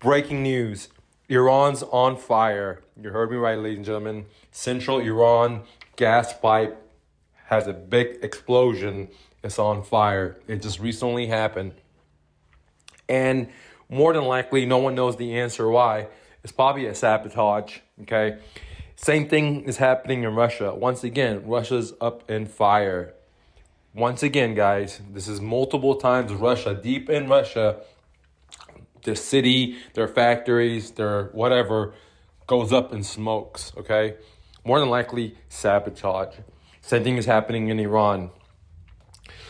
Breaking news. Iran's on fire. You heard me right, ladies and gentlemen. Central Iran gas pipe has a big explosion. It's on fire. It just recently happened. And more than likely, no one knows the answer why. It's probably a sabotage, okay? Same thing is happening in Russia. Once again, Russia's up in fire. Once again, guys, this is multiple times Russia, deep in Russia, their city, their factories, their whatever goes up in smokes, okay? More than likely, sabotage. Same thing is happening in Iran.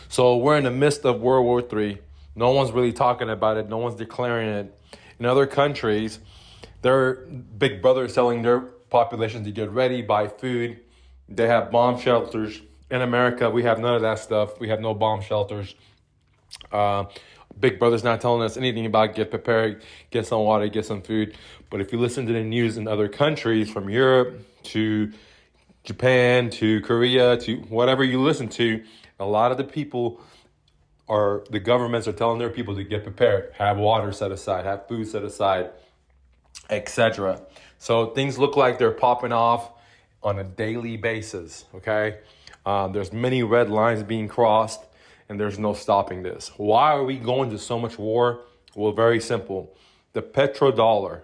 So we're in the midst of World War III. No one's really talking about it. No one's declaring it. In other countries, their big brother is telling their population to get ready, buy food. They have bomb shelters. In America, we have none of that stuff. We have no bomb shelters. Big brother's not telling us anything about get prepared, get some water, get some food. But if you listen to the news in other countries, from Europe to Japan to Korea to whatever you listen to, a lot of the people the governments are telling their people to get prepared, have water set aside, have food set aside, etc. So things look like they're popping off on a daily basis, okay? There's many red lines being crossed, and there's no stopping this. Why are we going to so much war? Well, very simple. The petrodollar,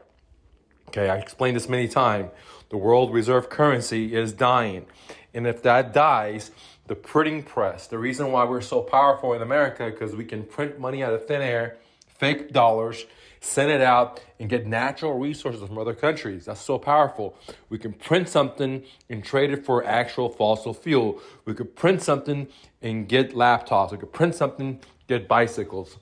okay, I explained this many times. The world reserve currency is dying. And if that dies, the printing press, the reason why we're so powerful in America, because we can print money out of thin air, fake dollars, send it out, and get natural resources from other countries. That's so powerful. We can print something and trade it for actual fossil fuel. We could print something and get laptops. We could print something, get bicycles.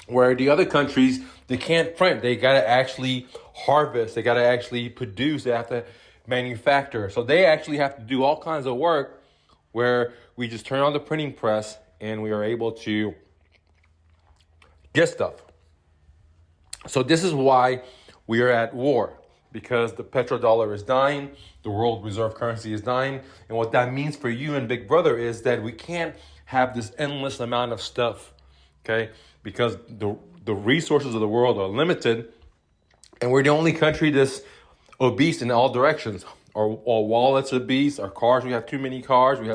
Where the other countries, they can't print. They got to actually harvest. They got to actually produce. They have to manufacture. So they actually have to do all kinds of work where we just turn on the printing press and we are able to get stuff. So this is why we are at war, because the petrodollar is dying, the world reserve currency is dying. And what that means for you and Big Brother is that we can't have this endless amount of stuff, okay? Because the resources of the world are limited, and we're the only country that's obese in all directions. Our wallets are obese, our cars, we have too many cars, we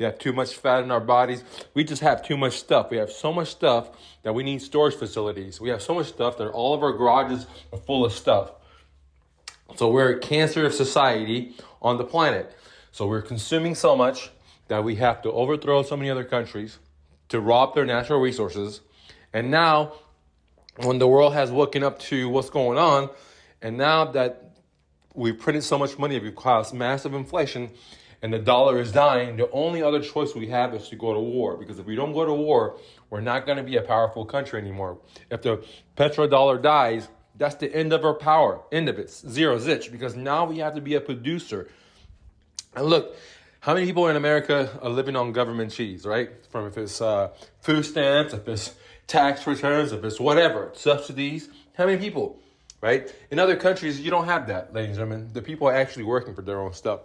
have too much fat in our bodies. We just have too much stuff. We have so much stuff that we need storage facilities. We have so much stuff that all of our garages are full of stuff. So we're a cancer of society on the planet. So we're consuming so much that we have to overthrow so many other countries to rob their natural resources. And now, when the world has woken up to what's going on, and now that we've printed so much money, we've caused massive inflation, and the dollar is dying, the only other choice we have is to go to war. Because if we don't go to war, we're not going to be a powerful country anymore. If the petrodollar dies, that's the end of our power. End of it. Zero zitch. Because now we have to be a producer. And look, how many people in America are living on government cheese, right? From if it's food stamps, if it's tax returns, if it's whatever, subsidies. How many people? Right? In other countries, you don't have that, ladies and gentlemen. The people are actually working for their own stuff.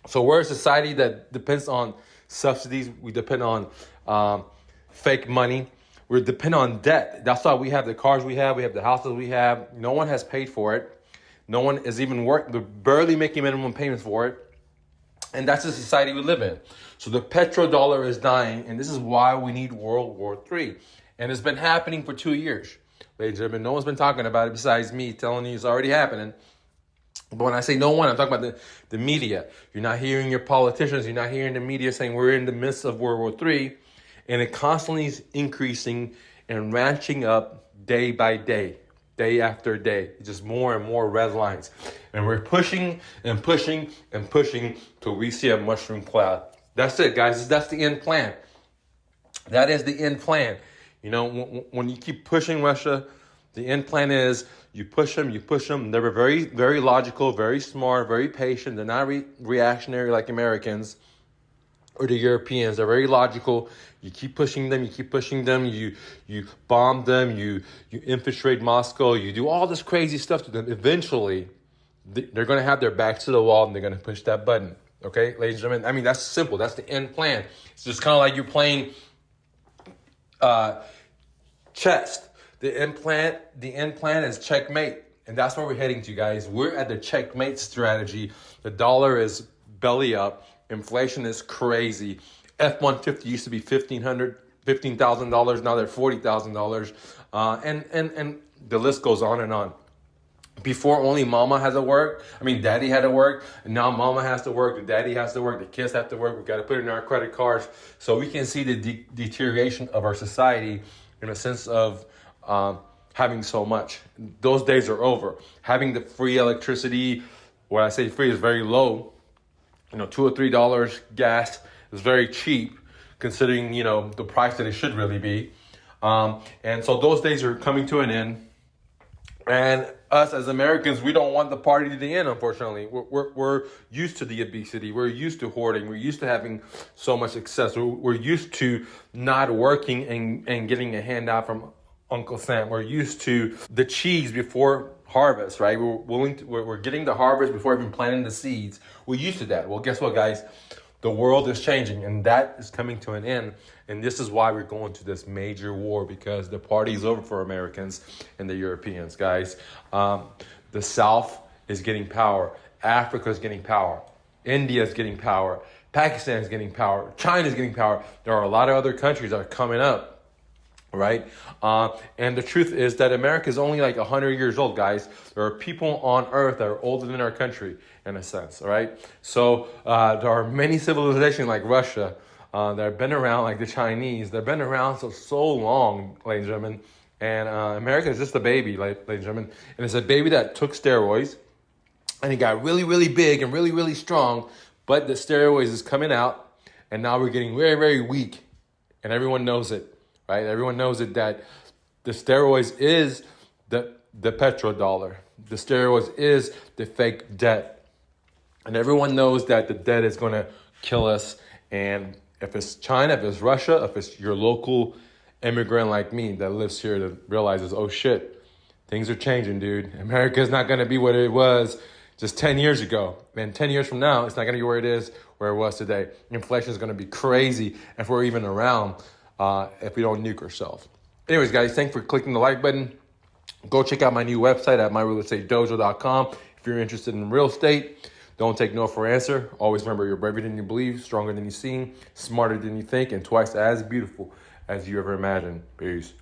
So we're a society that depends on subsidies. We depend on fake money. We depend on debt. That's why we have the cars we have. We have the houses we have. No one has paid for it. No one is even working. They're barely making minimum payments for it. And that's the society we live in. So the petrodollar is dying. And this is why we need World War III. And it's been happening for 2 years. Ladies and gentlemen, no one's been talking about it besides me telling you it's already happening. But when I say no one, I'm talking about the media. You're not hearing your politicians. You're not hearing the media saying we're in the midst of World War III. And it constantly is increasing and ranching up day by day, day after day. Just more and more red lines. And we're pushing and pushing and pushing till we see a mushroom cloud. That's it, guys. That's the end plan. That is the end plan. You know, when you keep pushing Russia, the end plan is you push them. They're very, very logical, very smart, very patient. They're not reactionary like Americans or the Europeans. They're very logical. You keep pushing them. You bomb them. You infiltrate Moscow. You do all this crazy stuff to them. Eventually, they're going to have their backs to the wall and they're going to push that button. Okay, ladies and gentlemen. I mean, that's simple. That's the end plan. It's just kind of like you're playing chess. The implant is checkmate. And that's where we're heading to, guys. We're at the checkmate strategy. The dollar is belly up. Inflation is crazy. F-150 used to be $15,000. Now they're $40,000. And the list goes on and on. Before, only mama had to work. Daddy had to work. And now mama has to work. The daddy has to work. The kids have to work. We've got to put it in our credit cards. So we can see the deterioration of our society in a sense of having so much. Those days are over. Having the free electricity, when I say free, is very low. $2 or $3 gas is very cheap considering, the price that it should really be. And so those days are coming to an end. And us as Americans, we don't want the party to end, unfortunately. We're used to the obesity. We're used to hoarding. We're used to having so much excess. We're used to not working and getting a handout from Uncle Sam. We're used to the cheese before harvest, right? We're getting the harvest before even planting the seeds. We're used to that. Well, guess what, guys? The world is changing, and that is coming to an end. And this is why we're going to this major war, because the party is over for Americans and the Europeans, guys. The South is getting power. Africa is getting power. India is getting power. Pakistan is getting power. China is getting power. There are a lot of other countries that are coming up. Right? And the truth is that America is only like 100 years old, guys. There are people on earth that are older than our country, in a sense, all right? So there are many civilizations like Russia that have been around, like the Chinese. They've been around so long, ladies and gentlemen. And America is just a baby, ladies and gentlemen. And it's a baby that took steroids, and it got really, really big and really, really strong. But the steroids is coming out, and now we're getting very, very weak. And everyone knows it. Right? Everyone knows it, that the steroids is the petrodollar. The steroids is the fake debt. And everyone knows that the debt is going to kill us. And if it's China, if it's Russia, if it's your local immigrant like me that lives here that realizes, oh shit, things are changing, dude. America's not going to be what it was just 10 years ago. And 10 years from now, it's not going to be where it was today. Inflation is going to be crazy if we're even around. If we don't nuke ourselves. Anyways, guys, thanks for clicking the like button. Go check out my new website at myrealestatedojo.com. If you're interested in real estate, don't take no for an answer. Always remember, you're braver than you believe, stronger than you seem, smarter than you think, and twice as beautiful as you ever imagined. Peace.